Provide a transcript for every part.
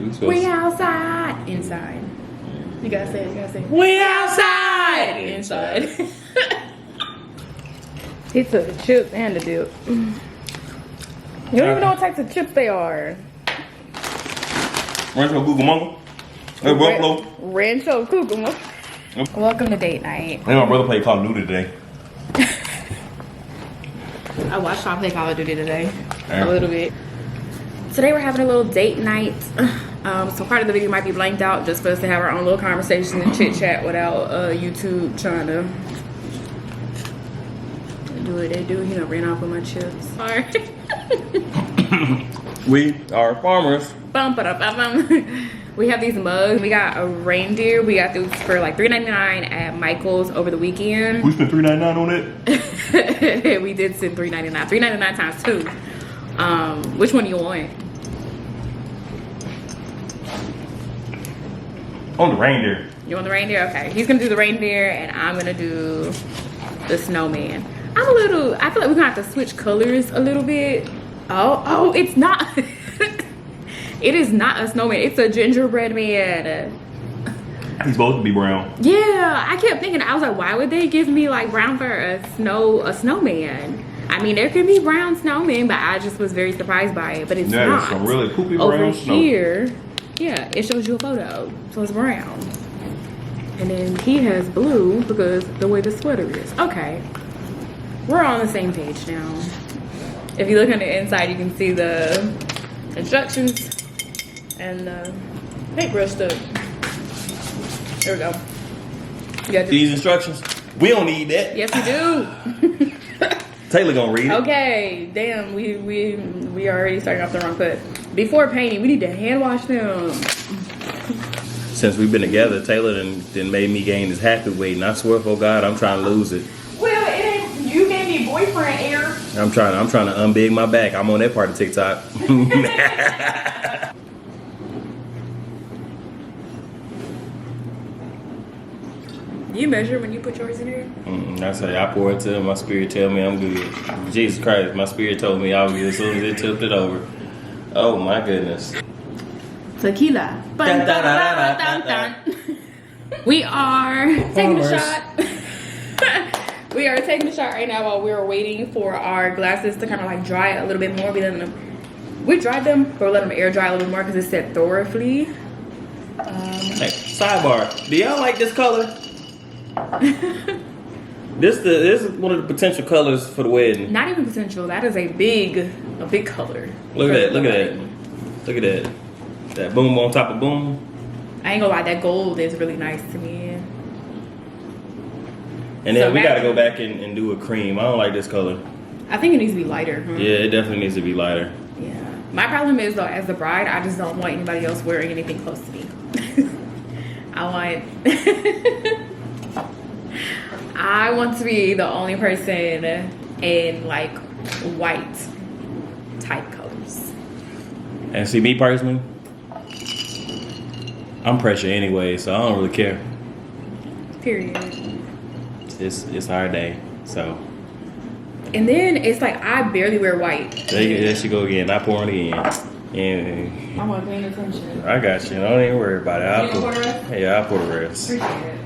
We outside. Inside. You gotta say it. You gotta say it. We outside. Inside. He took the chips and the dip. You don't even know what types of chips they are. Rancho Cucamonga. Hey, Buffalo. Rancho Cucamonga. Welcome to date night. Hey, my brother played Call of Duty today. I watched y'all play Call of Duty today. A little bit. Today we're having a little date night. So part of the video might be blanked out just for us to have our own little conversation and chit chat without YouTube trying to do what they do. He done ran off with my chips. Sorry. We are farmers. Bum, ba, da, bum, bum. We have these mugs. We got a reindeer. We got those for like $3.99 at Michael's over the weekend. We spent $3.99 on it. We did spend $3.99. $3.99 times 2. Which one do you want? On the reindeer. You want the reindeer? Okay. He's gonna do the reindeer and I'm gonna do the snowman. I feel like we're gonna have to switch colors a little bit. Oh, it's not. It is not a snowman. It's a gingerbread man. He's supposed to be brown. Yeah, I kept thinking, I was like, why would they give me like brown for a snowman? I mean, there could be brown snowmen, but I just was very surprised by it. But it's not. It's some really poopy Over brown snow. here, yeah, it shows you a photo, so it's brown. And then he has blue because the way the sweater is. Okay, we're on the same page now. If you look on the inside, you can see the instructions and the paintbrush stuff. There we go. These instructions, we don't need that. Yes, we do. Taylor gonna read it. Okay, damn, we are already starting off the wrong foot. Before painting, we need to hand wash them. Since we've been together, Taylor then made me gain this happy weight, and I swear for God, I'm trying to lose it. Well, it ain't, you gave me boyfriend air. I'm trying to unbig my back. I'm on that part of TikTok. You measure when you put yours in here? I say I pour it till my spirit tell me I'm good. Jesus Christ, my spirit told me I was good as soon as it tipped it over. Oh my goodness. Tequila. Dun, dun, dun, dun, dun, dun. We are taking a shot. We are taking a shot right now while we're waiting for our glasses to kind of like dry a little bit more. We dried them, but we let them air dry a little bit more because it said thoroughly. Hey, sidebar. Do y'all like this color? This is one of the potential colors for the wedding. Not even potential. That is a big color. Look at that. Look at that. Look at that. That boom on top of boom. I ain't gonna lie. That gold is really nice to me. And then we gotta go back and do a cream. I don't like this color. I think it needs to be lighter. Huh? Yeah, it definitely needs to be lighter. Yeah. My problem is though, as the bride, I just don't want anybody else wearing anything close to me. I want to be the only person in like white type colors. And see, me personally, I'm pressure anyway, so I don't really care. Period. It's our day, so. And then it's like I barely wear white. There she go again. Not pouring it in. And I want paying attention. I got you. Don't even worry about it. I'll pour the rest. Appreciate it.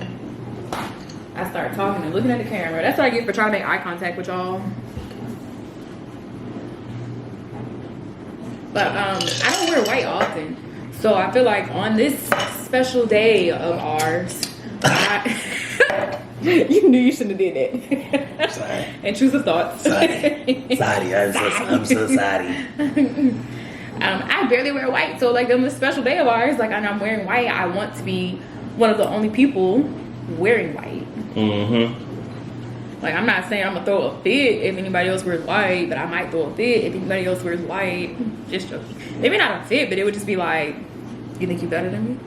I start talking and looking at the camera. That's what I get for trying to make eye contact with y'all. But I don't wear white often. So I feel like on this special day of ours, you knew you shouldn't have did that. Sorry. Intrusive thoughts. Sorry. I'm so sorry. I barely wear white. So like on this special day of ours, like I'm wearing white, I want to be one of the only people wearing white. Mm-hmm. Like I'm not saying I'm gonna throw a fit if anybody else wears white, but I might throw a fit if anybody else wears white. Just joking. Maybe not a fit, but it would just be like, you think you better than me?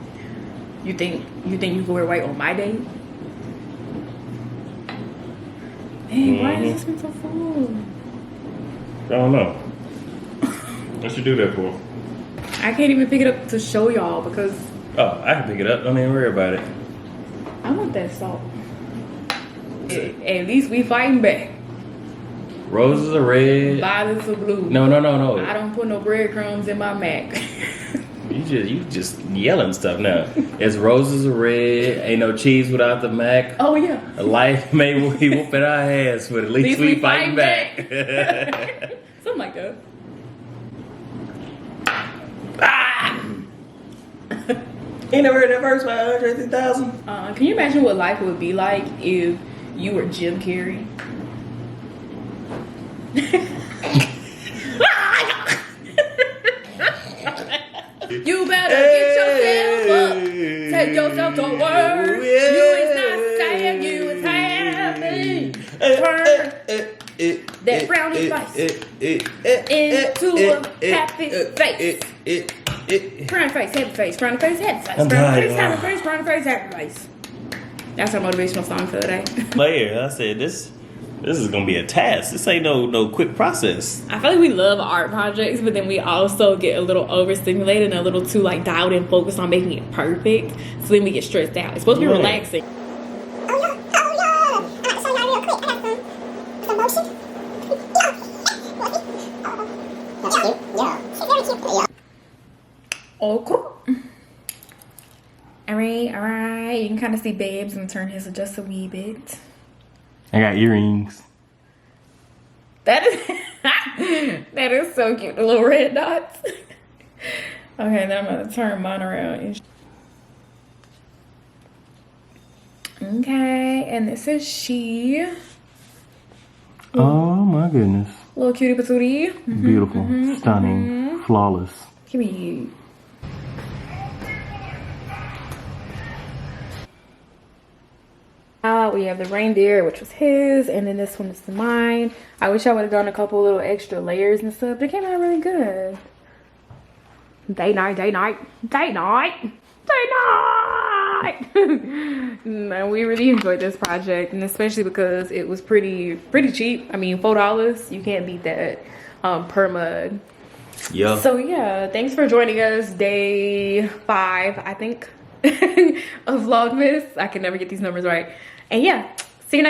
You think you can wear white on my day? Dang, why is this one so full? I don't know. What you do that for? I can't even pick it up to show y'all because Oh, I can pick it up. Don't even worry about it. I want that salt. At least we fighting back. Roses are red. Violets are blue. No. I don't put no breadcrumbs in my mac. You just yelling stuff now. It's roses are red. Ain't no cheese without the mac. Oh yeah. A life may we whooping our ass, but at least we fighting back. Something like that. You never heard that verse by Andre 3000? Can you imagine what life would be like if you were Jim Carrey? You better get yourself up. Take yourself to work. You is not saying you is happy. Turn that brownie face into a happy face. Frowny face, happy face. Frowny face, happy face. Frowny face, happy face. Frowny face, happy face. That's our motivational song for the day. Player, I said this is gonna be a task. This ain't no quick process. I feel like we love art projects, but then we also get a little overstimulated and a little too like dialed in, focused on making it perfect. So then we get stressed out. It's supposed to be relaxing. Okay. Alright. You can kind of see Babes and turn his just a wee bit. I got earrings. That is so cute. The little red dots. Okay, now I'm gonna turn mine around. Okay, and this is she. Oh my goodness. Little cutie patootie. Beautiful, stunning, flawless. Give me. We have the reindeer, which was his, and then this one is mine. I wish I would have done a couple little extra layers and stuff, but it came out really good. Day night. No, we really enjoyed this project, and especially because it was pretty cheap. I mean, $4, you can't beat that per mug. Yeah. So yeah, thanks for joining us. Day 5, I think, of Vlogmas. I can never get these numbers right. And yeah, see you next time.